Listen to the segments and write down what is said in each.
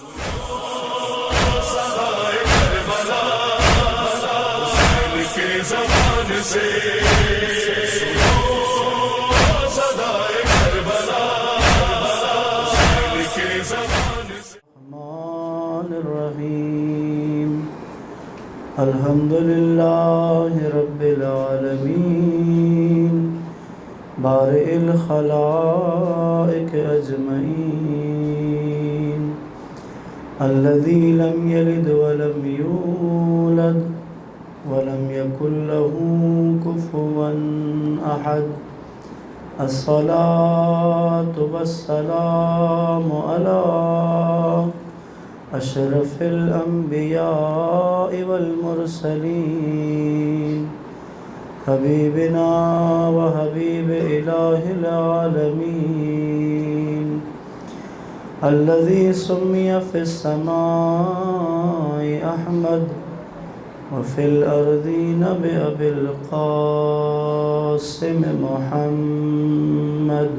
الرحمن الرحیم الحمد للہ رب العالمین بارئ الخلائق اجمعین الذی لم یلد ولم یولد ولم یکن له کفوا احد الصلاة والسلام على أشرف الأنبياء والمرسلين حبيبنا وحبيب إله العالمين الذي سمي في السماء أحمد وفي الأرضين بأبي القاسم محمد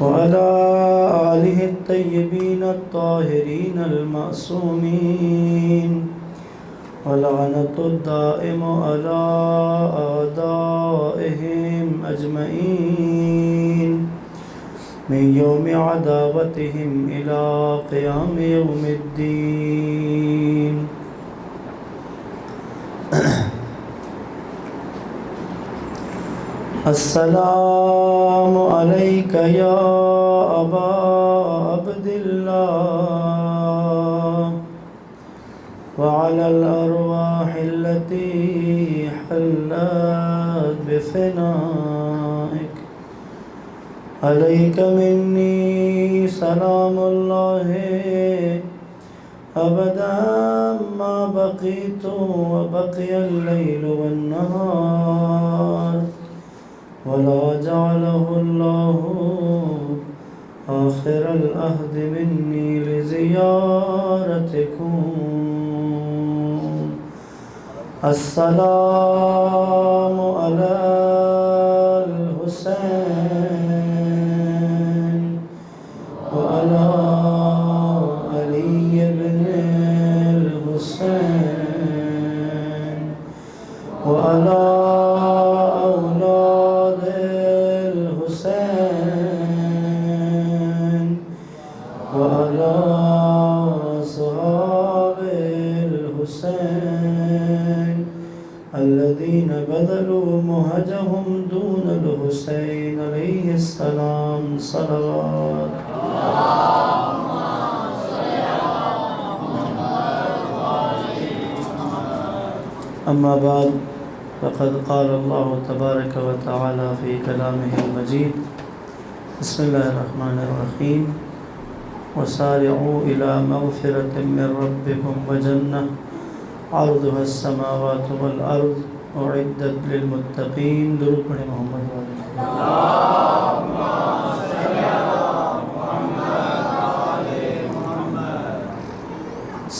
وعلى آله الطيبين الطاهرين المعصومين ولعنة الدائم على أعدائهم أجمعين من يوم عداوتهم إلى قيام يوم الدين السلام عليك يا أبا عبد الله وعلى الأرواح التي حلت بفنائك عليك مني سلام الله أبدا ما بقيت وبقي الليل والنهار ولا جعله الله آخر العهد مني لزيارتكم السلام على الحسين وعلى علي بن الحسين وعلى أولاد الحسين وعلى أصحاب الحسين الذين بذلوا مهجهم دون الحسين عليه السلام صلوات أما بعد فقد قال الله تبارك وتعالى في كلامه المجيد بسم الله الرحمن الرحيم وسارعوا إلى مغفرة من ربكم وجنة عرضها السماوات والأرض أعدت للمتقين درود پڑھیں محمد اللهم صل على محمد.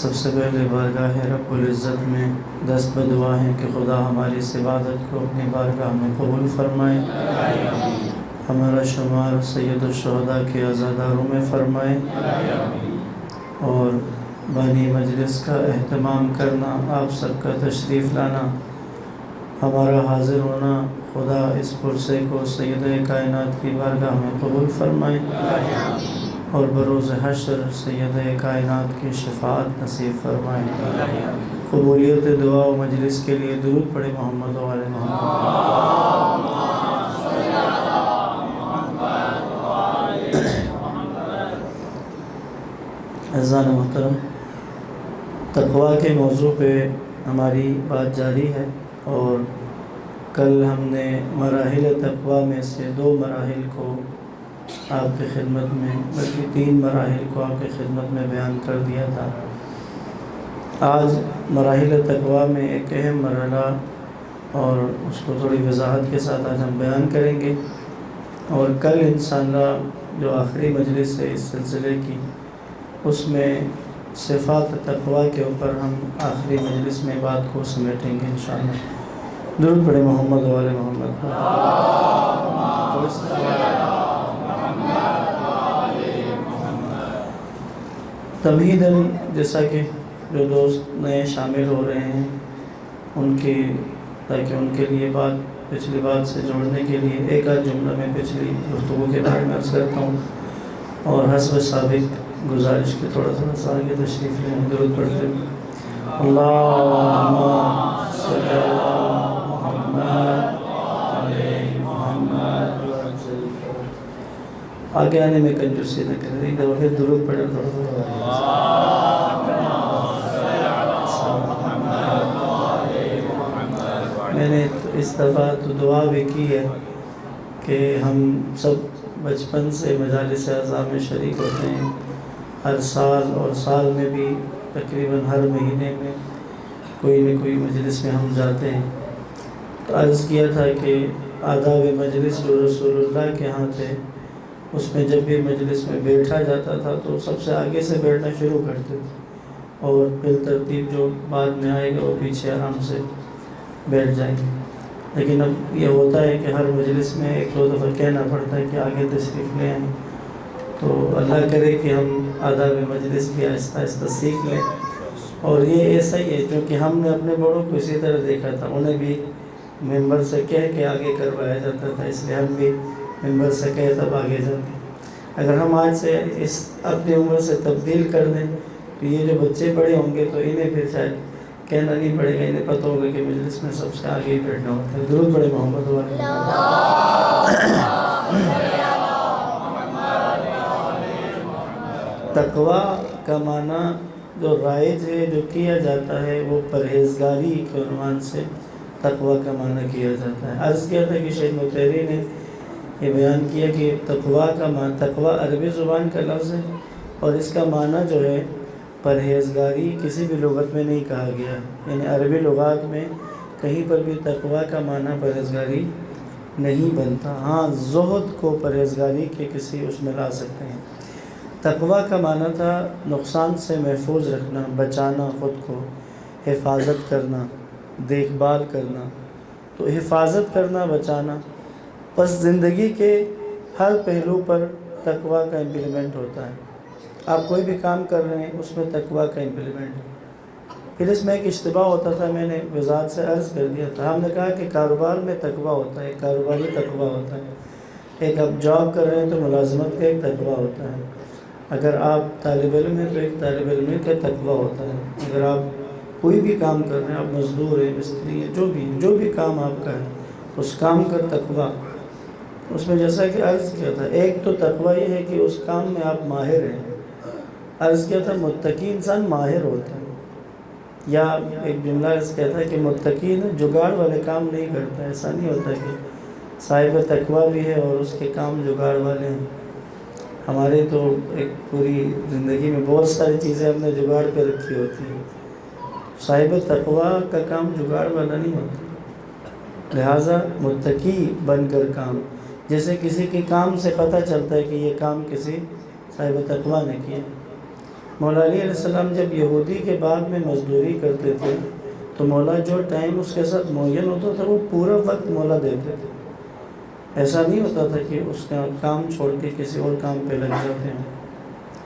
سب سے پہلے بارگاہ رب العزت میں دست بدعا ہے کہ خدا ہماری اس عبادت کو اپنی بارگاہ میں قبول فرمائے، ہمارا شمار سید الشہداء کے عزاداروں میں فرمائے، اور بانی مجلس کا اہتمام کرنا، آپ سب کا تشریف لانا، ہمارا حاضر ہونا خدا اس پرسے کو سید کائنات کی بارگاہ میں قبول فرمائے، اور بروز حشر سید کائنات کی شفاعت نصیب فرمائے۔ قبولیت دعا و مجلس کے لیے درود پڑھیں محمد و آل محمد۔ عزیزان محترم، تقویٰ کے موضوع پہ ہماری بات جاری ہے، اور کل ہم نے مراحل تقویٰ میں سے 2 مراحل کو آپ کی خدمت میں، بلکہ 3 مراحل کو آپ کی خدمت میں بیان کر دیا تھا۔ آج مراحل تقویٰ میں ایک اہم مرحلہ، اور اس کو تھوڑی وضاحت کے ساتھ آج ہم بیان کریں گے، اور کل انشاءاللہ جو آخری مجلس ہے اس سلسلے کی، اس میں صفات تقویٰ کے اوپر ہم آخری مجلس میں بات کو سمیٹیں گے انشاءاللہ۔ درود پڑھیں محمد و آل محمد۔ تمہیداً جیسا کہ جو دوست نئے شامل ہو رہے ہیں ان کی، تاکہ ان کے لیے پچھلی بات سے جوڑنے کے لیے ایک آدھ جملہ میں پچھلی گفتگو کے بارے میں عرض کرتا ہوں، اور حسب سابق گزارش کے تھوڑا سا آگے تشریف لیں، درود پڑھتے ہیں۔ اللہم صلی علی محمد آگے آنے میں کنجوسی نہ کریں، ایک دفعہ پھر درود پڑھیں تھوڑا میں نے اس دفعہ تو دعا بھی کی ہے کہ ہم سب بچپن سے مجالس اعظام میں شریک ہوتے ہیں، ہر سال اور سال میں بھی تقریباً ہر مہینے میں کوئی نہ کوئی مجلس میں ہم جاتے ہیں۔ تو عرض کیا تھا کہ آداب مجلس جو رسول اللہ کے ہاں تھے، اس میں جب بھی مجلس میں بیٹھا جاتا تھا تو سب سے آگے سے بیٹھنا شروع کرتے تھے، اور پھر ترتیب جو بعد میں آئے گا وہ پیچھے آرام سے بیٹھ جائیں گے۔ لیکن اب یہ ہوتا ہے کہ ہر مجلس میں ایک دو دفعہ کہنا پڑتا ہے کہ آگے تشریف لے آئیں، تو اللہ کرے کہ ہم آداب مجلس بھی آہستہ آہستہ سیکھ لیں۔ اور یہ ایسا ہی ہے کیونکہ ہم نے اپنے بڑوں کو اسی طرح دیکھا تھا، انہیں بھی ممبر سے کہہ کے آگے کروایا جاتا تھا، اس لیے ہم بھی ممبر سے کہے تب آگے جاتے ہیں۔ اگر ہم آج سے اس اپنی عمر سے تبدیل کر دیں تو یہ جو بچے بڑے ہوں گے تو انہیں پھر شاید کہنا نہیں پڑے گا، انہیں پتہ ہوگا کہ مجلس میں سب سے آگے ہی بیٹھنا ہوتا ہے۔ درود پڑھے محمد والے۔ تقویٰ کا معنی جو رائج ہے، جو کیا جاتا ہے، وہ پرہیزگاری کے عنوان سے تقویٰ کا معنی کیا جاتا ہے۔ عرض کیا تھا کہ شیخ مطہری نے یہ بیان کیا کہ تقویٰ کا معنی، تقویٰ عربی زبان کا لفظ ہے اور اس کا معنی جو ہے پرہیزگاری کسی بھی لغت میں نہیں کہا گیا، یعنی عربی لغات میں کہیں پر بھی تقویٰ کا معنی پرہیزگاری نہیں بنتا۔ ہاں، زہد کو پرہیزگاری کے کسی اس میں لا سکتے ہیں۔ تقویٰ کا معنی تھا نقصان سے محفوظ رکھنا، بچانا، خود کو حفاظت کرنا، دیکھ بھال کرنا۔ تو حفاظت کرنا، بچانا، پس زندگی کے ہر پہلو پر تقویٰ کا امپلیمنٹ ہوتا ہے۔ آپ کوئی بھی کام کر رہے ہیں اس میں تقویٰ کا امپلیمنٹ ہے۔ پھر اس میں ایک اشتباہ ہوتا تھا، میں نے وضاحت سے عرض کر دیا تھا، ہم نے کہا کہ کاروبار میں تقویٰ ہوتا ہے، کاروباری تقویٰ ہوتا ہے۔ ایک آپ جاب کر رہے ہیں تو ملازمت کا ایک تقویٰ ہوتا ہے، اگر آپ طالب علم ہیں تو ایک طالب علم کا تقویٰ ہوتا ہے، اگر آپ کوئی بھی کام کر رہے ہیں، آپ مزدور ہیں، مستری ہیں، جو بھی کام آپ کا ہے اس کام کا تقویٰ، اس میں جیسا کہ عرض کیا تھا، ایک تو تقویٰ یہ ہے کہ اس کام میں آپ ماہر ہیں۔ عرض کیا تھا متقی انسان ماہر ہوتا ہے، یا ایک جملہ عرض کیا تھا کہ متقی جگاڑ والے کام نہیں کرتا، ایسا نہیں ہوتا کہ صاحب تقویٰ بھی ہے اور اس کے کام جگاڑ والے ہیں۔ ہمارے تو ایک پوری زندگی میں بہت ساری چیزیں ہم نے جگاڑ پہ رکھی ہوتی ہیں، صاحب تقویٰ کا کام جگاڑ والا نہیں ہوتا، لہٰذا متقی بن کر کام، جیسے کسی کے کام سے پتہ چلتا ہے کہ یہ کام کسی صاحب تقویٰ نے کیا۔ مولا علی علیہ السلام جب یہودی کے بعد میں مزدوری کرتے تھے تو مولا جو ٹائم اس کے ساتھ معین ہوتا تھا وہ پورا وقت مولا دیتے تھے، ایسا نہیں ہوتا تھا کہ اس کا کام چھوڑ کے کسی اور کام پہ لگ جاتے ہیں،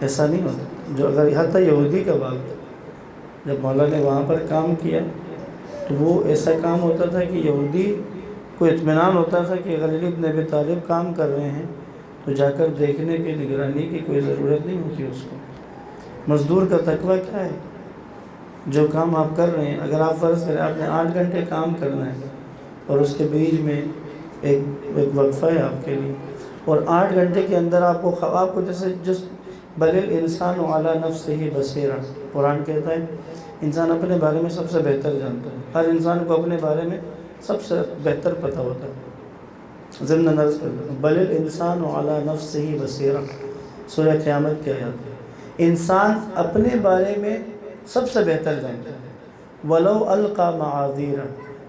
ایسا نہیں ہوتا۔ جو اگر حتیٰ یہودی کا وقت جب مولا نے وہاں پر کام کیا تو وہ ایسا کام ہوتا تھا کہ یہودی کو اطمینان ہوتا تھا کہ اگر علی بن ابی طالب کام کر رہے ہیں تو جا کر دیکھنے کی، نگرانی کی کوئی ضرورت نہیں ہوتی اس کو۔ مزدور کا تقویٰ کیا ہے؟ جو کام آپ کر رہے ہیں، اگر آپ فرض کریں آپ نے 8 گھنٹے کام کرنا ہے اور اس کے بیچ میں ایک وقفہ ہے آپ کے لیے، اور 8 گھنٹے کے اندر آپ کو جس بل الانسان علی نفسہ بصیرہ، قرآن کہتا ہے انسان اپنے بارے میں سب سے بہتر جانتا ہے، ہر انسان کو اپنے بارے میں سب سے بہتر پتہ ہوتا ہے۔ ضمن نظر کرتا ہے بل الانسان علی نفسہ بصیرہ، سورہ قیامت کی آیات ہے۔ انسان اپنے بارے میں سب سے بہتر جانتا ہے، ولو القی معاذیرہ،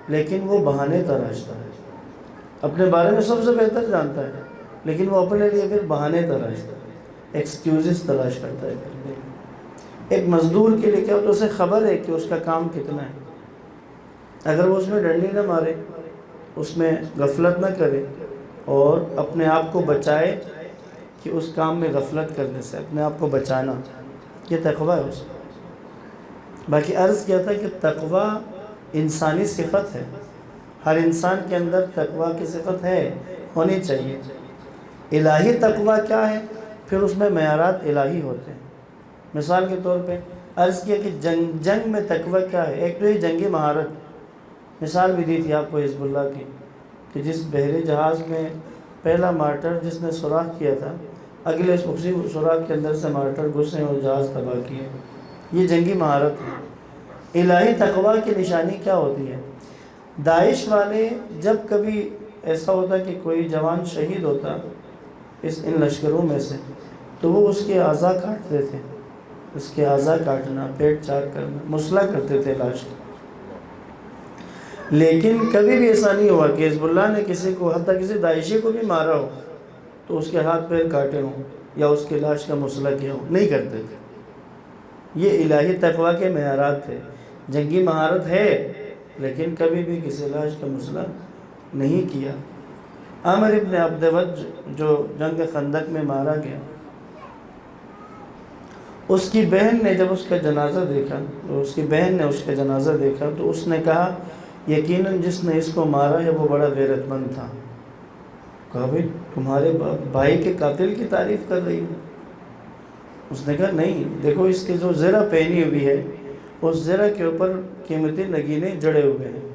لیکن وہ بہانے تراشتا ہے۔ اپنے بارے میں سب سے بہتر جانتا ہے لیکن وہ اپنے لیے پھر بہانے تراشتا ہے، ایکسکیوزز تلاش کرتا ہے۔ ایک مزدور کے لیے کیا ہوتا ہے، اسے خبر ہے کہ اس کا کام کتنا ہے، اگر وہ اس میں ڈنڈی نہ مارے، اس میں غفلت نہ کرے اور اپنے آپ کو بچائے کہ اس کام میں غفلت کرنے سے اپنے آپ کو بچانا، یہ تقویٰ ہے اس کا۔ باقی عرض کیا تھا کہ تقویٰ انسانی صفت ہے، ہر انسان کے اندر تقویٰ کی صفت ہے، ہونی چاہیے۔ الہی تقویٰ کیا ہے؟ پھر اس میں معیارات الہی ہوتے ہیں۔ مثال کے طور پہ عرض کیا کہ جنگ میں تقویٰ کیا ہے؟ ایک تو یہ جنگی مہارت، مثال بھی دی تھی آپ کو حزب اللہ کی، کہ جس بحری جہاز میں پہلا مارٹر جس نے سوراخ کیا تھا، اگلے اسی سوراخ کے اندر سے مارٹر گھسے اور جہاز تباہ کیے، یہ جنگی مہارت ہے۔ الہی تقویٰ کی نشانی کیا ہوتی ہے؟ داعش والے جب کبھی ایسا ہوتا کہ کوئی جوان شہید ہوتا ان لشکروں میں سے، تو وہ اس کے اعضاء کاٹتے تھے، اس کے اعضاء کاٹنا، پیٹ چاک کرنا، مسلح کرتے تھے لاش کو۔ لیکن کبھی بھی ایسا نہیں ہوا کہ حزب اللہ نے کسی کو، حتیٰ کسی داعشی کو بھی مارا ہو تو اس کے ہاتھ پیر کاٹے ہوں یا اس کے لاش کا مسلح کیا ہو، نہیں کرتے تھے۔ یہ الہی تقویٰ کے معیارات تھے۔ جنگی مہارت ہے لیکن کبھی بھی کسی لاش کا مسلح نہیں کیا۔ عامر ابن عبد ود جو جنگ خندق میں مارا گیا، اس کی بہن نے جب اس کا جنازہ دیکھا، تو اس نے کہا یقیناً جس نے اس کو مارا ہے وہ بڑا غیرت مند تھا۔ کہا بھائی تمہارے بھائی کے قاتل کی تعریف کر رہی ہوں؟ اس نے کہا نہیں، دیکھو اس کی جو زرہ پہنی ہوئی ہے اس زرہ کے اوپر قیمتی نگینے جڑے ہوئے ہیں،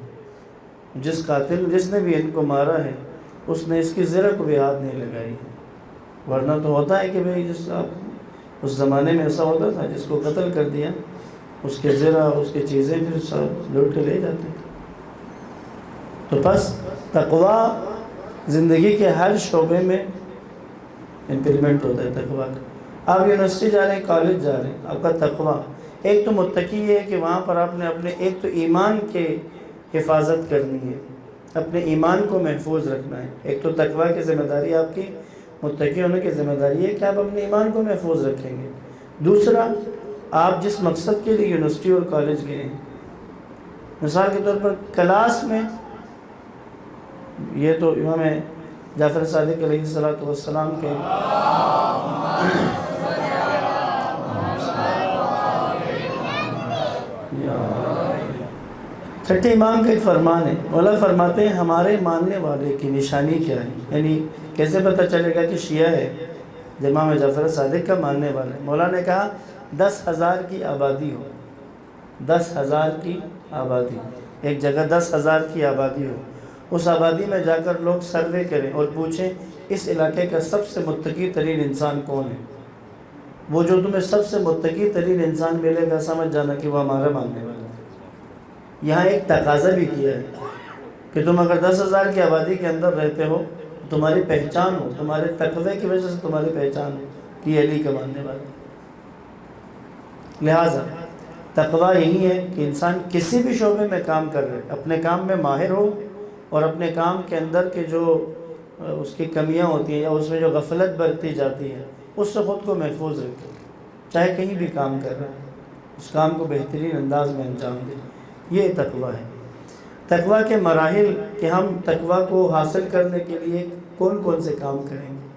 جس نے بھی ان کو مارا ہے اس نے اس کی زرہ کو بھی ہاتھ نہیں لگائی، ورنہ تو ہوتا ہے کہ بھئی اس زمانے میں ایسا ہوتا تھا، جس کو قتل کر دیا اس کے زرہ، اس کی چیزیں پھر سب لوٹ کے لے جاتے ہیں۔ تو بس تقویٰ زندگی کے ہر شعبے میں امپلیمنٹ ہوتا ہے تقویٰ کا۔ آپ یونیورسٹی جا رہے ہیں، کالج جا رہے ہیں، آپ کا تقویٰ ایک تو متقی ہے کہ وہاں پر آپ نے اپنے ایک تو ایمان کے حفاظت کرنی ہے، اپنے ایمان کو محفوظ رکھنا ہے۔ ایک تو تقویٰ کی ذمہ داری آپ کی، متقی ہونے کی ذمہ داری ہے کہ آپ اپنے ایمان کو محفوظ رکھیں گے۔ دوسرا، آپ جس مقصد کے لیے یونیورسٹی اور کالج گئے ہیں، مثال کے طور پر کلاس میں، یہ تو امام جعفر صادق علیہ السلام کے چھٹے امام کا ایک فرمان ہے، مولا فرماتے ہیں ہمارے ماننے والے کی نشانی کیا ہے، یعنی کیسے پتہ چلے گا کہ شیعہ ہے جب امام جعفر صادق کا ماننے والا ہے؟ مولا نے کہا 10,000 کی آبادی ہو، 10,000 کی آبادی، ایک جگہ 10,000 کی آبادی ہو، اس آبادی میں جا کر لوگ سروے کریں اور پوچھیں اس علاقے کا سب سے متقی ترین انسان کون ہے، وہ جو تمہیں سب سے متقی ترین انسان ملے گا سمجھ جانا کہ وہ ہمارا ماننے والا ہے۔ یہاں ایک تقاضا بھی کیا ہے کہ تم اگر 10,000 کی آبادی کے اندر رہتے ہو، تمہاری پہچان ہو، تمہارے تقوی کی وجہ سے تمہاری پہچان ہو کہ علی کا ماننے والا۔ لہٰذا تقوی یہی ہے کہ انسان کسی بھی شعبے میں کام کر رہے، اپنے کام میں ماہر ہو اور اپنے کام کے اندر کے جو اس کی کمیاں ہوتی ہیں یا اس میں جو غفلت برتی جاتی ہے اس سے خود کو محفوظ رکھے، چاہے کہیں بھی کام کر رہا ہے اس کام کو بہترین انداز میں انجام دے۔ یہ تقوی ہے۔ تقوی کے مراحل کہ ہم تقوی کو حاصل کرنے کے لیے کون کون سے کام کریں گے۔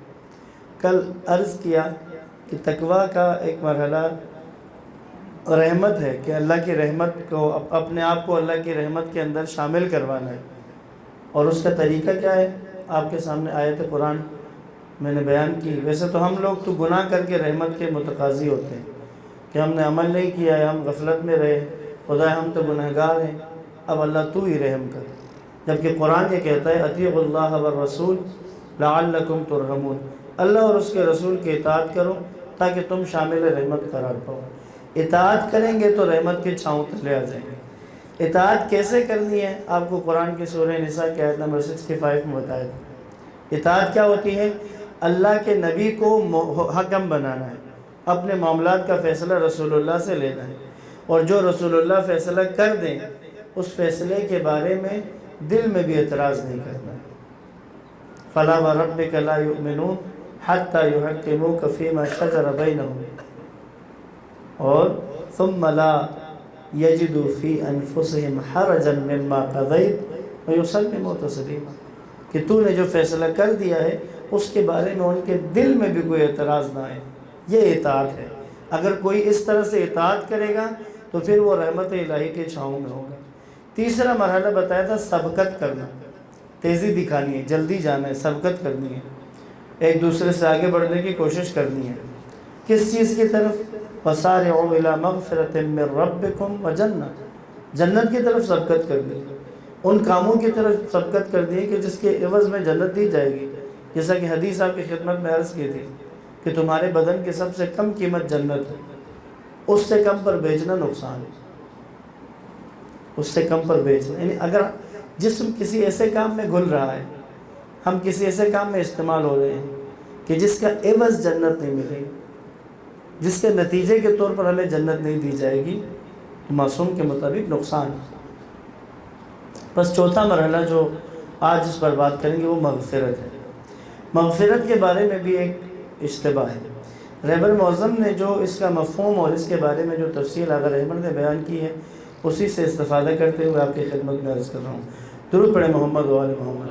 کل عرض کیا کہ تقوی کا ایک مرحلہ رحمت ہے کہ اللہ کی رحمت کو، اپنے آپ کو اللہ کی رحمت کے اندر شامل کروانا ہے، اور اس کا طریقہ کیا ہے؟ آپ کے سامنے آیت قرآن میں نے بیان کی۔ ویسے تو ہم لوگ تو گناہ کر کے رحمت کے متقاضی ہوتے ہیں کہ ہم نے عمل نہیں کیا ہے، ہم غفلت میں رہے، خدا ہم تو گنہگار ہیں، اب اللہ تو ہی رحم کر۔ جبکہ قرآن یہ کہتا ہے اطیعوا اللہ والرسول لعلکم ترحمون، اللہ اور اس کے رسول کی اطاعت کرو تاکہ تم شامل رحمت قرار پاؤ۔ اطاعت کریں گے تو رحمت کے چھاؤں تلے آ جائیں گے۔ اطاعت کیسے کرنی ہے؟ آپ کو قرآن کی سورہ نساء کی آیت نمبر 65 میں بتایا تھا۔ اطاعت کیا ہوتی ہے؟ اللہ کے نبی کو حکم بنانا ہے، اپنے معاملات کا فیصلہ رسول اللہ سے لینا ہے، اور جو رسول اللہ فیصلہ کر دیں اس فیصلے کے بارے میں دل میں بھی اعتراض نہیں کرنا ہے۔ فَلَا وَرَبِّكَ لَا يُؤْمِنُونَ حَتَّى يُحَكِّمُوكَ فِيمَا شَجَرَ بَيْنَهُمْ اور ثُمَّ لَا يَجِدُوا فِي أَنفُسِهِمْ حَرَجًا مِّمَّا قَضَيْتَ وَيُسَلِّمُوا تَسْلِيمًا، کہ تو نے جو فیصلہ کر دیا ہے اس کے بارے میں ان کے دل میں بھی کوئی اعتراض نہ آئے۔ یہ اطاعت ہے۔ اگر کوئی اس طرح سے اطاعت کرے گا تو پھر وہ رحمت الہی کے چھاؤں میں ہوگا۔ تیسرا مرحلہ بتایا تھا سبقت کرنا، تیزی دکھانی ہے، جلدی جانا ہے، سبقت کرنی ہے، ایک دوسرے سے آگے بڑھنے کی کوشش کرنی ہے۔ کس چیز کی طرف؟ وَسَارِعُوا إِلَىٰ مَغْفِرَةٍ مِّن رَبِّكُمْ وَجَنَّةٍ، جنت کی طرف سبقت کرنی ہے، ان کاموں کی طرف سبقت کرنی ہے کہ جس کے عوض میں جنت دی جائے گی۔ جیسا کہ حدیث آپ کی خدمت میں عرض کی تھی کہ تمہارے بدن کی سب سے کم قیمت جنت ہے، اس سے کم پر بیچنا نقصان ہے، اس سے کم پر بیچنا، یعنی اگر جسم کسی ایسے کام میں گھل رہا ہے، ہم کسی ایسے کام میں استعمال ہو رہے ہیں کہ جس کا عوض جنت نہیں ملے گی، جس کے نتیجے کے طور پر ہمیں جنت نہیں دی جائے گی، تو معصوم کے مطابق نقصان ہے۔ بس چوتھا مرحلہ جو آج اس پر بات کریں گے وہ مغفرت ہے۔ مغفرت کے بارے میں بھی ایک اشتباہ ہے۔ رہبر معظم نے جو اس کا مفہوم اور اس کے بارے میں جو تفصیل آغا رہبر نے بیان کی ہے، اسی سے استفادہ کرتے ہوئے آپ کی خدمت میں عرض کر رہا ہوں۔ درود پڑھیں محمد و آل محمد۔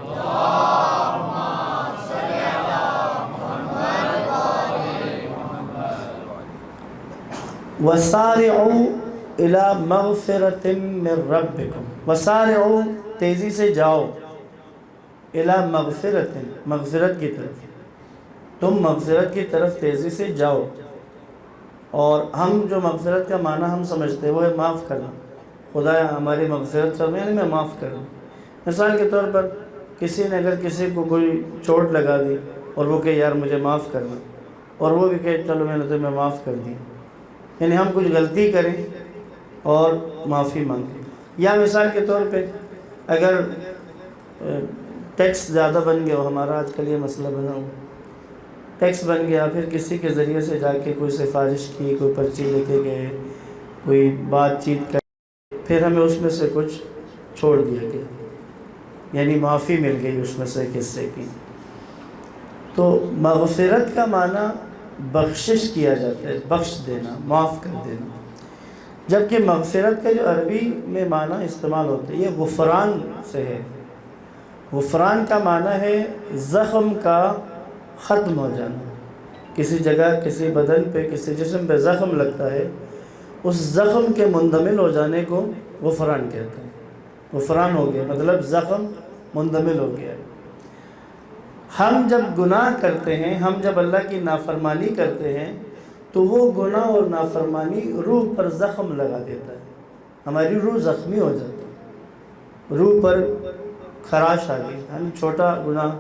وَسَارِعُوا إِلَىٰ مَغْفِرَةٍ مِّن رَبِّكُمْ، وَسَارِعُوا تیزی سے جاؤ، إِلَىٰ مَغْفِرَةٍ مغفرت کی طرف، تم مغفرت کی طرف تیزی سے جاؤ۔ اور ہم جو مغفرت کا معنی ہم سمجھتے ہیں وہ ہے معاف کرنا، خدایا ہماری مغفرت فرما، یعنی میں معاف کر دوں۔ مثال کے طور پر کسی نے اگر کسی کو کوئی چوٹ لگا دی اور وہ کہ یار مجھے معاف کرنا، اور وہ بھی کہ چلو میں نے تمہیں معاف کر دی، یعنی ہم کچھ غلطی کریں اور معافی مانگیں۔ یا مثال کے طور پہ اگر ٹیکس زیادہ بن گیا ہو، ہمارا آج کل یہ مسئلہ بنا ہو، ٹیکس بن گیا، پھر کسی کے ذریعے سے جا کے کوئی سفارش کی، کوئی پرچی لے کے گئے، کوئی بات چیت کر، پھر ہمیں اس میں سے کچھ چھوڑ دیا گیا، یعنی معافی مل گئی اس میں سے ایک حصے کی۔ تو مغفرت کا معنی بخشش کیا جاتا ہے، بخش دینا، معاف کر دینا، جبکہ مغفرت کا جو عربی میں معنی استعمال ہوتا ہے یہ غفران سے ہے۔ غفران کا معنی ہے زخم کا ختم ہو جانا۔ کسی جگہ، کسی بدن پہ، کسی جسم پہ زخم لگتا ہے، اس زخم کے مندمل ہو جانے کو غفران کہتے ہیں۔ غفران ہو گیا مطلب زخم مندمل ہو گیا۔ ہم جب گناہ کرتے ہیں، ہم جب اللہ کی نافرمانی کرتے ہیں تو وہ گناہ اور نافرمانی روح پر زخم لگا دیتا ہے، ہماری روح زخمی ہو جاتی ہے، روح پر خراش آ گئی، ہم چھوٹا گناہ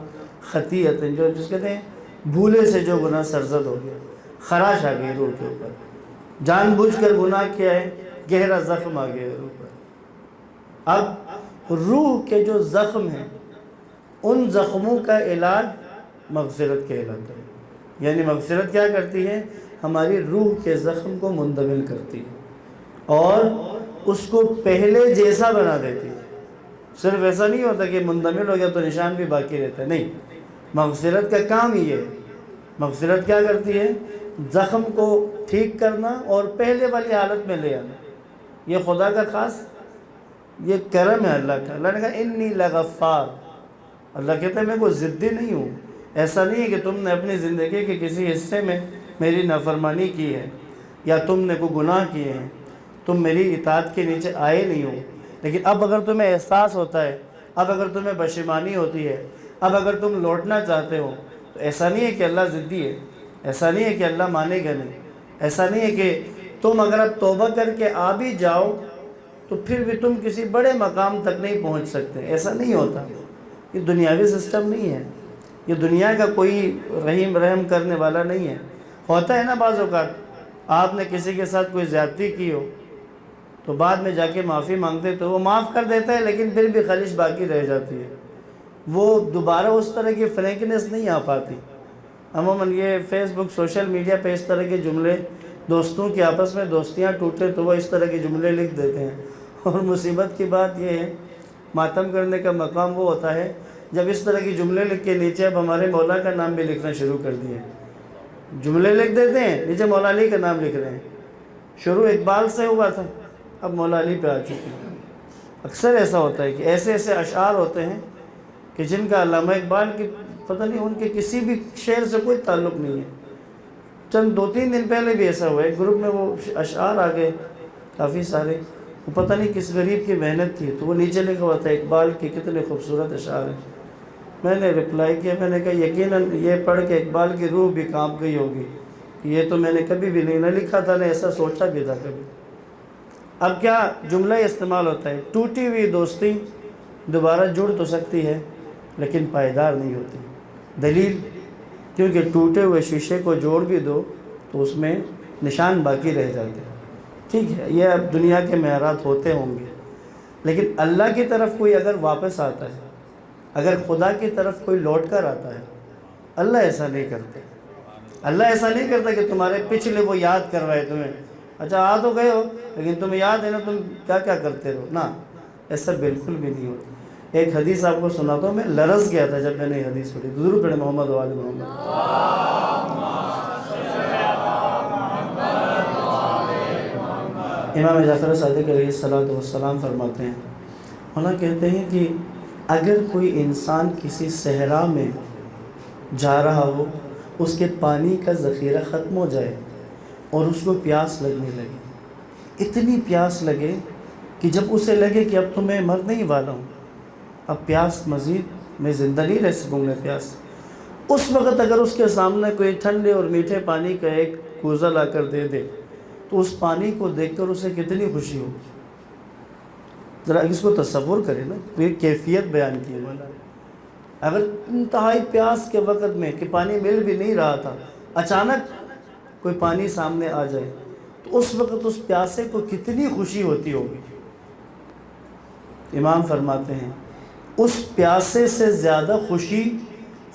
خطیئت جو جس کہتے ہیں بھولے سے جو گناہ سرزد ہو گیا، خراش آ گئی روح کے اوپر، جان بوجھ کر گناہ کیا ہے، گہرا زخم آ گیا روح پر۔ اب روح کے جو زخم ہیں ان زخموں کا علاج مغفرت کہلاتا ہے، یعنی مغفرت کیا کرتی ہے، ہماری روح کے زخم کو مندمل کرتی ہے اور اس کو پہلے جیسا بنا دیتی ہے۔ صرف ایسا نہیں ہوتا کہ مندمل ہو گیا تو نشان بھی باقی رہتا ہے، نہیں، مغفرت کا کام ہی ہے۔ مغفرت کیا کرتی ہے، زخم کو ٹھیک کرنا اور پہلے والی حالت میں لے آنا۔ یہ خدا کا خاص یہ کرم ہے اللہ کا۔ اللہ نے کہا انی لغفار، اللہ کہتا ہے میں کوئی ضدی نہیں ہوں، ایسا نہیں ہے کہ تم نے اپنی زندگی کے کسی حصے میں میری نافرمانی کی ہے یا تم نے کوئی گناہ کیے ہیں، تم میری اطاعت کے نیچے آئے نہیں ہو، لیکن اب اگر تمہیں احساس ہوتا ہے، اب اگر تمہیں پشیمانی ہوتی ہے، اب اگر تم لوٹنا چاہتے ہو، تو ایسا نہیں ہے کہ اللہ ضدی ہے، ایسا نہیں ہے کہ اللہ مانے گا نہیں، ایسا نہیں ہے کہ تم اگر اب توبہ کر کے آ بھی جاؤ تو پھر بھی تم کسی بڑے مقام تک نہیں پہنچ سکتے، ایسا نہیں ہوتا۔ یہ دنیاوی سسٹم نہیں ہے، یہ دنیا کا کوئی رحم کرنے والا نہیں ہے۔ ہوتا ہے نا بعض اوقات آپ نے کسی کے ساتھ کوئی زیادتی کی ہو تو بعد میں جا کے معافی مانگتے تو وہ معاف کر دیتا ہے، لیکن پھر بھی خلش باقی رہ جاتی ہے، وہ دوبارہ اس طرح کی فرینکنس نہیں آ پاتی۔ عموماً یہ فیس بک، سوشل میڈیا پہ اس طرح کے جملے، دوستوں کی آپس میں دوستیاں ٹوٹے تو وہ اس طرح کے جملے لکھ دیتے ہیں، اور مصیبت کی بات یہ ہے، ماتم کرنے کا مقام وہ ہوتا ہے جب اس طرح کی جملے لکھ کے نیچے اب ہمارے مولا کا نام بھی لکھنا شروع کر دیے، جملے لکھ دیتے ہیں، نیچے مولا علی کا نام لکھ رہے ہیں۔ شروع اقبال سے ہوا تھا، اب مولا علی پہ آ چکے ہیں۔ اکثر ایسا ہوتا ہے کہ ایسے ایسے اشعار ہوتے ہیں کہ جن کا علامہ اقبال کی پتہ نہیں ان کے کسی بھی شعر سے کوئی تعلق نہیں ہے، چند 2-3 دن پہلے بھی ایسا ہوا ہے، گروپ میں وہ اشعار آ گئے کافی سارے، وہ پتہ نہیں کس غریب کی محنت تھی، تو وہ نیچے لکھا ہوا تھا اقبال کے کتنے خوبصورت اشعار ہیں۔ میں نے رپلائی کیا، میں نے کہا یقیناً یہ پڑھ کے اقبال کی روح بھی کانپ گئی ہوگی، یہ تو میں نے کبھی بھی نہیں نہ لکھا تھا، نہ ایسا سوچا بھی تھا کبھی۔ اب کیا جملہ استعمال ہوتا ہے، ٹوٹی ہوئی دوستی دوبارہ جڑ تو سکتی ہے لیکن پائیدار نہیں ہوتی۔ دلیل، کیونکہ ٹوٹے ہوئے شیشے کو جوڑ بھی دو تو اس میں نشان باقی رہ جاتے ہیں۔ ٹھیک ہے، یہ اب دنیا کے معیارات ہوتے ہوں گے، لیکن اللہ کی طرف کوئی اگر واپس آتا ہے، اگر خدا کی طرف کوئی لوٹ کر آتا ہے، اللہ ایسا نہیں کرتے۔ اللہ ایسا نہیں کرتا کہ تمہارے پچھلے وہ یاد کر رہے تمہیں، اچھا آ تو گئے ہو لیکن تمہیں یاد ہے نا تم کیا کیا کرتے رہو، نا، ایسا بالکل بھی نہیں ہوتا۔ ایک حدیث آپ کو سناتا ہوں، میں لرز گیا تھا جب میں نے یہ حدیث پڑھی، درود پڑھیں محمد و آل محمد۔ امام جعفر صادق علیہ السلام فرماتے ہیں، مولانا کہتے ہیں کہ اگر کوئی انسان کسی صحرا میں جا رہا ہو، اس کے پانی کا ذخیرہ ختم ہو جائے اور اس کو پیاس لگنے لگے، اتنی پیاس لگے کہ جب اسے لگے کہ اب تو میں مرنے ہی والا ہوں، اب پیاس مزید میں زندہ نہیں رہ سکوں گا پیاس، اس وقت اگر اس کے سامنے کوئی ٹھنڈے اور میٹھے پانی کا ایک کوزہ لا کر دے دے تو اس پانی کو دیکھ کر اسے کتنی خوشی ہو۔ ذرا اس کو تصور کریں نا، یہ کیفیت بیان کی ہے۔ اگر انتہائی پیاس کے وقت میں کہ پانی مل بھی نہیں رہا تھا، اچانک کوئی پانی سامنے آ جائے تو اس وقت اس پیاسے کو کتنی خوشی ہوتی ہوگی۔ امام فرماتے ہیں اس پیاسے سے زیادہ خوشی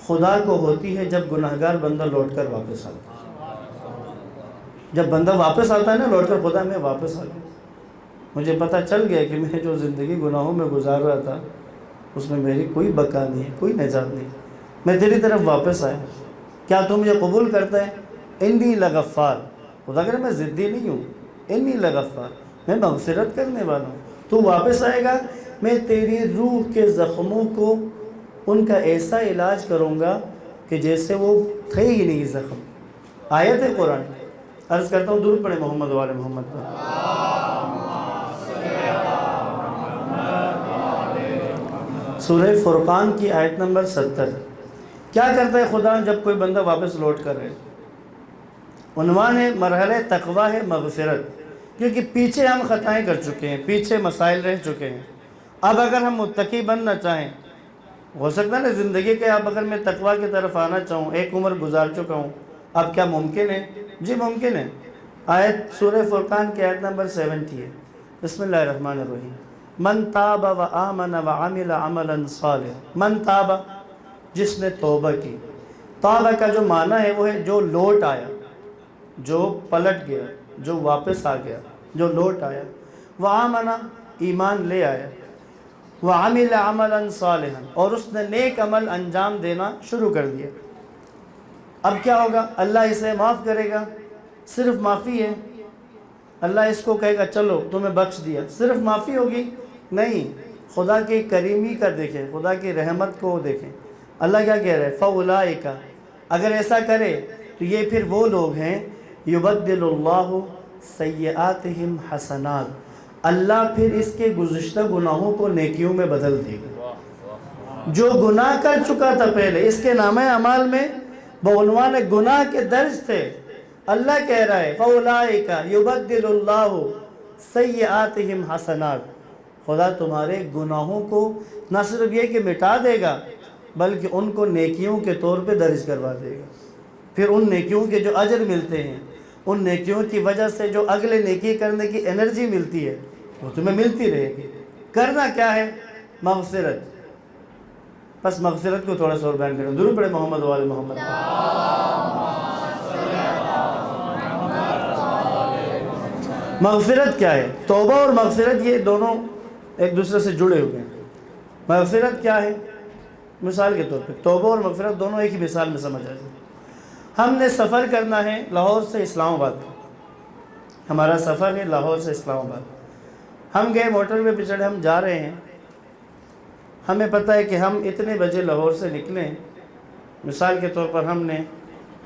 خدا کو ہوتی ہے جب گناہگار بندہ لوٹ کر واپس آتا ہے۔ جب بندہ واپس آتا ہے نا لوٹ کر، خدا میں واپس آ گیا، مجھے پتہ چل گیا کہ میں جو زندگی گناہوں میں گزار رہا تھا اس میں میری کوئی بقا نہیں ہے، کوئی نجات نہیں، میں تیری طرف واپس آیا، کیا تو مجھے قبول کرتا ہے؟ انی لغفار، خدا کہہ رہا میں ضدی نہیں ہوں، انی لغفار، میں مغفرت کرنے والا ہوں، تو واپس آئے گا، میں تیری روح کے زخموں کو ان کا ایسا علاج کروں گا کہ جیسے وہ تھے ہی نہیں زخم۔ آیت ہے قرآن۔ عرض کرتا ہوں درود پڑھیں محمد و آل محمد پر۔ سورہ فرقان کی آیت نمبر 70۔ کیا کرتا ہے خدا جب کوئی بندہ واپس لوٹ کر رہے؟ عنوان ہے مرحلہ تقویٰ ہے مغفرت، کیونکہ پیچھے ہم خطائیں کر چکے ہیں، پیچھے مسائل رہ چکے ہیں۔ اب اگر ہم متقی بننا چاہیں، ہو سکتا ہے نا زندگی کے، اب اگر میں تقویٰ کی طرف آنا چاہوں، ایک عمر گزار چکا ہوں، اب کیا ممکن ہے؟ جی ممکن ہے۔ آیت سورہ فرقان کی آیت نمبر 70 ہے، بسم اللہ الرحمن الرحیم۔ من تاب و آمن و عمل عملا صالح، من تاب، جس نے توبہ کی۔ توبہ کا جو معنی ہے وہ ہے جو لوٹ آیا، جو پلٹ گیا، جو واپس آ گیا، جو لوٹ آیا۔ وآمن، ایمان لے آیا۔ وعمل عملا صالحا، اور اس نے نیک عمل انجام دینا شروع کر دیا۔ اب کیا ہوگا؟ اللہ اسے معاف کرے گا، صرف معافی ہے۔ اللہ اس کو کہے گا چلو تمہیں بخش دیا، صرف معافی ہوگی؟ نہیں، خدا کی کریمی کا دیکھیں، خدا کی رحمت کو دیکھیں۔ اللہ کیا کہہ رہے ہیں؟ فَأُولَٰئِکَ، اگر ایسا کرے تو یہ پھر وہ لوگ ہیں یُبَدِّلُ اللَّهُ سَیِّئَاتِهِمْ حَسَنَاتٍ، اللہ پھر اس کے گزشتہ گناہوں کو نیکیوں میں بدل دے گا۔ جو گناہ کر چکا تھا پہلے، اس کے نامہ اعمال میں بعنوان گناہ کے درج تھے، اللہ کہہ رہا ہے فَأُولَٰئِکَ يُبَدِّلُ اللَّهُ سَیِّئَاتِهِمْ حَسَنَاتٍ، خدا تمہارے گناہوں کو نہ صرف یہ کہ مٹا دے گا بلکہ ان کو نیکیوں کے طور پہ درج کروا دے گا۔ پھر ان نیکیوں کے جو اجر ملتے ہیں، ان نیکیوں کی وجہ سے جو اگلے نیکی کرنے کی انرجی ملتی ہے وہ تمہیں ملتی رہے گی۔ کرنا کیا ہے؟ مغفرت۔ بس مغفرت کو تھوڑا سا اور بیان کریں، درود پڑھیں محمد و آل محمد۔ مغفرت کیا ہے؟ توبہ اور مغفرت یہ دونوں ایک دوسرے سے جڑے ہوئے ہیں۔ مغفرت کیا ہے؟ مثال کے طور پہ توبہ اور مغفرت دونوں ایک ہی مثال میں سمجھ آ جائے۔ ہم نے سفر کرنا ہے لاہور سے اسلام آباد، ہمارا سفر ہے لاہور سے اسلام آباد۔ ہم گئے موٹر وے پہ چڑھے، ہم جا رہے ہیں، ہمیں پتہ ہے کہ ہم اتنے بجے لاہور سے نکلیں، مثال کے طور پر ہم نے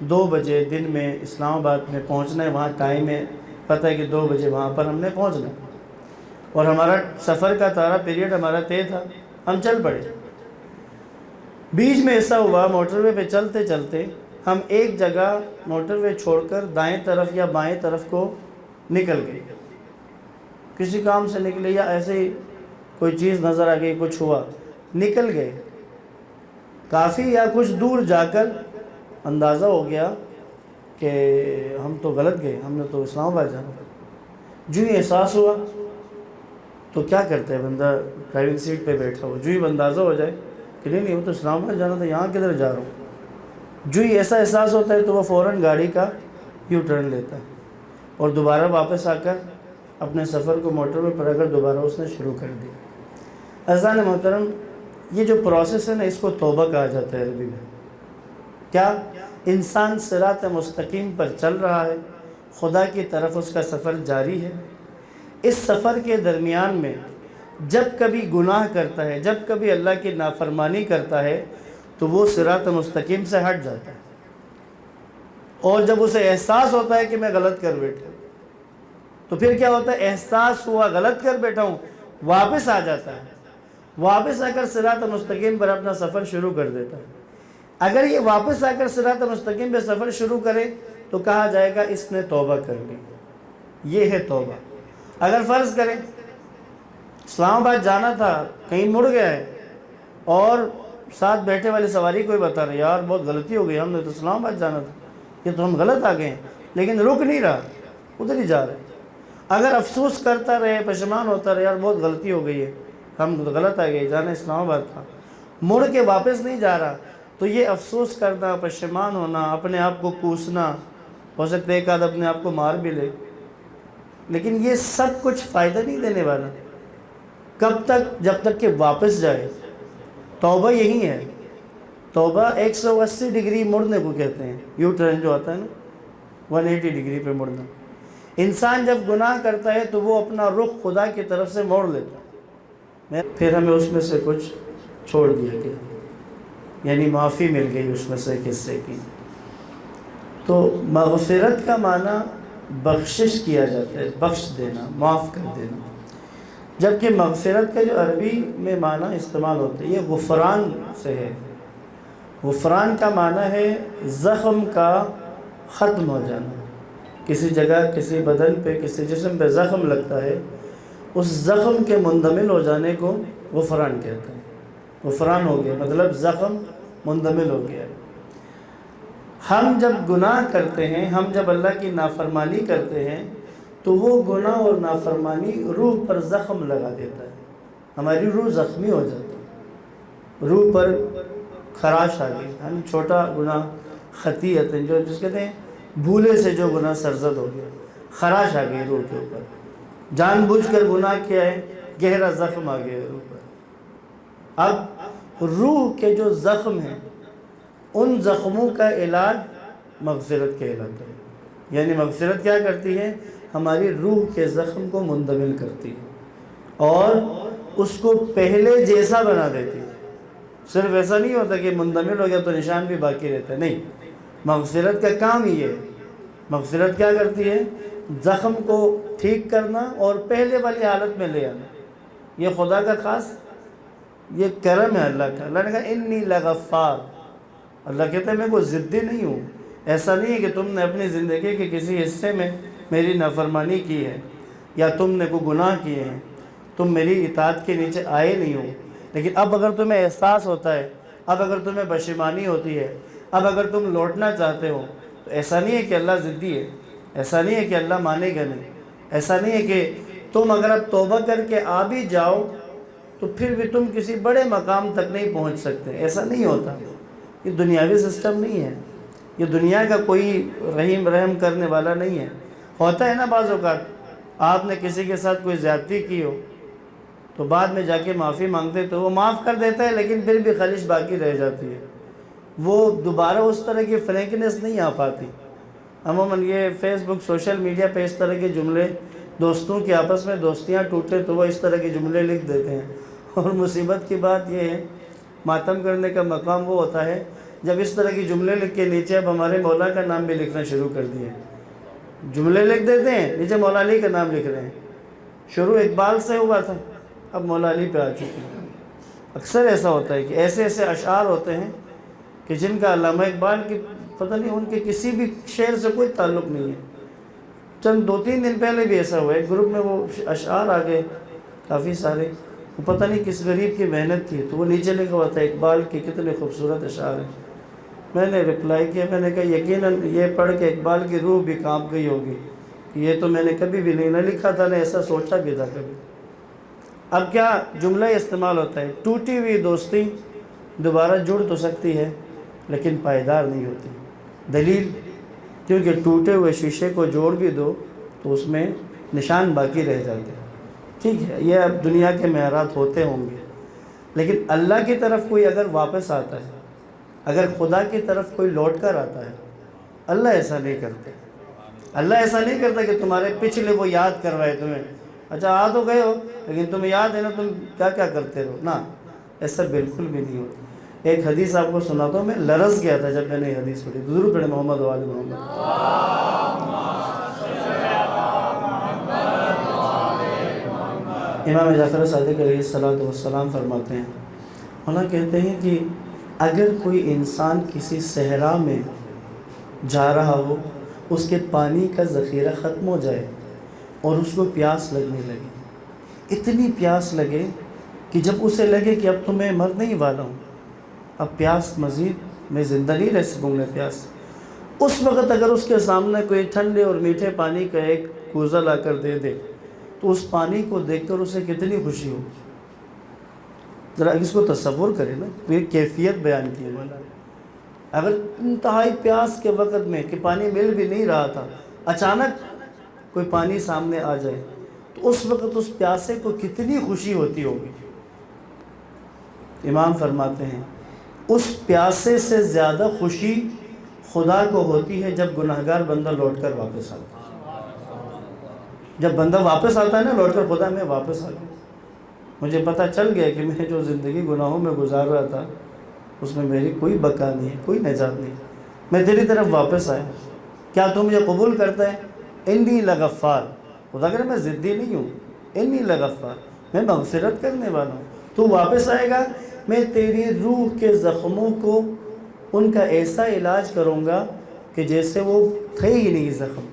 2 بجے دن میں اسلام آباد میں پہنچنا ہے، وہاں ٹائم ہے، پتہ ہے کہ 2 بجے وہاں پر ہم نے پہنچنا ہے، اور ہمارا سفر کا سارا پیریڈ ہمارا طے تھا، ہم چل پڑے۔ بیچ میں ایسا ہوا موٹر وے پہ چلتے چلتے ہم ایک جگہ موٹر وے چھوڑ کر دائیں طرف یا بائیں طرف کو نکل گئے، کسی کام سے نکلے یا ایسے ہی کوئی چیز نظر آ گئی، کچھ ہوا، نکل گئے۔ کافی یا کچھ دور جا کر اندازہ ہو گیا کہ ہم تو غلط گئے، ہم نے تو اسلام آباد جانا تھا۔ جو ہی احساس ہوا تو کیا کرتا ہے بندہ ڈرائیونگ سیٹ پہ بیٹھا ہو، جو ہی اندازہ ہو جائے کہ نہیں وہ تو اسلام آباد جانا تھا، یہاں کدھر جا رہا ہوں، جو ہی ایسا احساس ہوتا ہے تو وہ فوراً گاڑی کا یو ٹرن لیتا ہے اور دوبارہ واپس آ کر اپنے سفر کو موٹر وے پر اگر دوبارہ اس نے شروع کر دیا۔ عزیزان محترم، یہ جو پروسیس ہے نا، اس کو توبہ کہا جاتا ہے عربی میں۔ کیا انسان صراط مستقیم پر چل رہا ہے، خدا کی طرف اس کا سفر جاری ہے، اس سفر کے درمیان میں جب کبھی گناہ کرتا ہے، جب کبھی اللہ کی نافرمانی کرتا ہے تو وہ صراط مستقیم سے ہٹ جاتا ہے، اور جب اسے احساس ہوتا ہے کہ میں غلط کر بیٹھا تو پھر کیا ہوتا ہے، احساس ہوا غلط کر بیٹھا ہوں، واپس آ جاتا ہے، واپس آ کر صراط مستقیم پر اپنا سفر شروع کر دیتا ہے۔ اگر یہ واپس آ کر صراط مستقیم پہ سفر شروع کرے تو کہا جائے گا اس نے توبہ کر لی، یہ ہے توبہ۔ اگر فرض کریں اسلام آباد جانا تھا، کہیں مڑ گیا ہے، اور ساتھ بیٹھے والے سواری کو ہی بتا رہے یار بہت غلطی ہو گئی، ہم نے تو اسلام آباد جانا تھا، یہ تو ہم غلط آ گئے ہیں، لیکن رک نہیں رہا، ادھر ہی جا رہے۔ اگر افسوس کرتا رہے، پشیمان ہوتا رہے یار بہت غلطی ہو گئی ہے، ہم تو غلط آ گئے، جانا اسلام آباد تھا، مڑ کے واپس نہیں جا رہا، تو یہ افسوس کرنا، پشیمان ہونا، اپنے آپ کو کوسنا، ہو سکتا ہے ایک آدھ اپنے آپ کو مار بھی لے، لیکن یہ سب کچھ فائدہ نہیں دینے والا۔ کب تک؟ جب تک کہ واپس جائے۔ توبہ یہی ہے، توبہ 180 ڈگری مڑنے کو کہتے ہیں، یو ٹرن جو آتا ہے نا، 180 ڈگری پہ مڑنا۔ انسان جب گناہ کرتا ہے تو وہ اپنا رخ خدا کی طرف سے موڑ لیتا ہے، پھر ہمیں اس میں سے کچھ چھوڑ دیا گیا، یعنی معافی مل گئی اس میں سے حصے کی۔ تو مغفرت کا معنی بخشش کیا جاتا ہے، بخش دینا، معاف کر دینا، جبکہ مغفرت کا جو عربی میں معنی استعمال ہوتا ہے یہ غفران سے ہے۔ غفران کا معنی ہے زخم کا ختم ہو جانا، کسی جگہ، کسی بدن پہ، کسی جسم پہ زخم لگتا ہے، اس زخم کے مندمل ہو جانے کو غفران کہتے ہیں۔ غفران ہو گیا مطلب زخم مندمل ہو گیا۔ ہم جب گناہ کرتے ہیں، ہم جب اللہ کی نافرمانی کرتے ہیں تو وہ گناہ اور نافرمانی روح پر زخم لگا دیتا ہے، ہماری روح زخمی ہو جاتی ہے، روح پر خراش آ گئی، یعنی چھوٹا گناہ خطیئت جو جس کہتے ہیں بھولے سے جو گناہ سرزد ہو گیا، خراش آ گئی روح کے اوپر، جان بوجھ کر گناہ کیا ہے، گہرا زخم آ گیا روح پر۔ اب روح کے جو زخم ہیں ان زخموں کا علاج مغفرت کہلاتا ہے، یعنی مغفرت کیا کرتی ہے، ہماری روح کے زخم کو مندمل کرتی ہے اور اس کو پہلے جیسا بنا دیتی ہے۔ صرف ایسا نہیں ہوتا کہ مندمل ہو گیا تو نشان بھی باقی رہتا ہے، نہیں، مغفرت کا کام ہی ہے۔ مغفرت کیا کرتی ہے، زخم کو ٹھیک کرنا اور پہلے والی حالت میں لے آنا۔ یہ خدا کا خاص یہ کرم ہے اللہ کا۔ اللہ نے کہا انی لغفار، اللہ کہتا ہے میں کوئی ضدی نہیں ہوں، ایسا نہیں ہے کہ تم نے اپنی زندگی کے کسی حصے میں میری نافرمانی کی ہے یا تم نے کوئی گناہ کیے ہیں، تم میری اطاعت کے نیچے آئے نہیں ہو، لیکن اب اگر تمہیں احساس ہوتا ہے، اب اگر تمہیں پشیمانی ہوتی ہے، اب اگر تم لوٹنا چاہتے ہو، تو ایسا نہیں ہے کہ اللہ ضدی ہے، ایسا نہیں ہے کہ اللہ مانے گا نہیں، ایسا نہیں ہے کہ تم اگر اب توبہ کر کے آ بھی جاؤ تو پھر بھی تم کسی بڑے مقام تک نہیں پہنچ سکتے، ایسا نہیں ہوتا۔ یہ دنیاوی سسٹم نہیں ہے، یہ دنیا کا کوئی رحم کرنے والا نہیں ہے۔ ہوتا ہے نا بعض اوقات آپ نے کسی کے ساتھ کوئی زیادتی کی ہو تو بعد میں جا کے معافی مانگتے تو وہ معاف کر دیتا ہے، لیکن پھر بھی خلش باقی رہ جاتی ہے، وہ دوبارہ اس طرح کی فرینکنس نہیں آ پاتی۔ عموماً یہ فیس بک، سوشل میڈیا پہ اس طرح کے جملے، دوستوں کے آپس میں دوستیاں ٹوٹے تو وہ اس طرح کے جملے لکھ دیتے ہیں، اور مصیبت کی بات یہ ہے، ماتم کرنے کا مقام وہ ہوتا ہے جب اس طرح کی جملے لکھ کے نیچے اب ہمارے مولا کا نام بھی لکھنا شروع کر دیے، جملے لکھ دیتے ہیں نیچے مولا علی کا نام لکھ رہے ہیں۔ شروع اقبال سے ہوا تھا، اب مولا علی پہ آ چکے ہیں۔ اکثر ایسا ہوتا ہے کہ ایسے ایسے اشعار ہوتے ہیں کہ جن کا علامہ اقبال کی پتہ نہیں ان کے کسی بھی شعر سے کوئی تعلق نہیں ہے۔ چند 2-3 دن پہلے بھی ایسا ہوا ہے، گروپ میں وہ اشعار آ گئے کافی سارے، وہ پتہ نہیں کس غریب کی محنت تھی، تو وہ نیچے لکھا ہوا تھا اقبال کے کتنے خوبصورت اشعار ہیں۔ میں نے رپلائی کیا، میں نے کہا یقیناً یہ پڑھ کے اقبال کی روح بھی کانپ گئی ہوگی، یہ تو میں نے کبھی بھی نہیں نہ لکھا تھا، نہ ایسا سوچا بھی تھا کبھی۔ اب کیا جملہ استعمال ہوتا ہے، ٹوٹی ہوئی دوستی دوبارہ جڑ تو سکتی ہے لیکن پائیدار نہیں ہوتی۔ دلیل، کیونکہ ٹوٹے ہوئے شیشے کو جوڑ بھی دو تو اس میں نشان باقی رہ جاتے ہیں۔ ٹھیک ہے، یہ اب دنیا کے معیارات ہوتے ہوں گے، لیکن اللہ کی طرف کوئی اگر واپس آتا ہے، اگر خدا کی طرف کوئی لوٹ کر آتا ہے، اللہ ایسا نہیں کرتے۔ اللہ ایسا نہیں کرتا کہ تمہارے پچھلے وہ یاد کر رہے تمہیں، اچھا آ تو گئے ہو لیکن تمہیں یاد ہے نا تم کیا کیا کرتے رہو، نا، ایسا بالکل بھی نہیں ہوتا۔ ایک حدیث آپ کو سناتا ہوں، میں لرز گیا تھا جب میں نے یہ حدیث پڑھی، درود پڑھیں محمد و آل محمد۔ امام جعفر صادق علیہ السلام فرماتے ہیں، مولانا کہتے ہیں کہ اگر کوئی انسان کسی صحرا میں جا رہا ہو، اس کے پانی کا ذخیرہ ختم ہو جائے اور اس کو پیاس لگنے لگے، اتنی پیاس لگے کہ جب اسے لگے کہ اب تو میں مرنے ہی والا ہوں، اب پیاس مزید میں زندہ نہیں رہ سکوں گا پیاس، اس وقت اگر اس کے سامنے کوئی ٹھنڈے اور میٹھے پانی کا ایک کوزہ لا کر دے دے تو اس پانی کو دیکھ کر اسے کتنی خوشی ہو۔ ذرا اس کو تصور کریں نا، یہ کیفیت بیان کی ہے مولانا۔ اگر انتہائی پیاس کے وقت میں کہ پانی مل بھی نہیں رہا تھا، اچانک کوئی پانی سامنے آ جائے تو اس وقت اس پیاسے کو کتنی خوشی ہوتی ہوگی۔ امام فرماتے ہیں اس پیاسے سے زیادہ خوشی خدا کو ہوتی ہے جب گناہگار بندہ لوٹ کر واپس آتا ہے۔ جب بندہ واپس آتا ہے نا لوٹ کر، خدا میں واپس آ گیا، مجھے پتہ چل گیا کہ میں جو زندگی گناہوں میں گزار رہا تھا اس میں میری کوئی بقا نہیں ہے، کوئی نجات نہیں، میں تیری طرف واپس آیا، کیا تو مجھے قبول کرتا ہے؟ انی لغفار، خدا کہے میں ضدی نہیں ہوں، انی لغفار، میں مغفرت کرنے والا ہوں، تو واپس آئے گا، میں تیری روح کے زخموں کو ان کا ایسا علاج کروں گا کہ جیسے وہ تھے ہی نہیں زخم،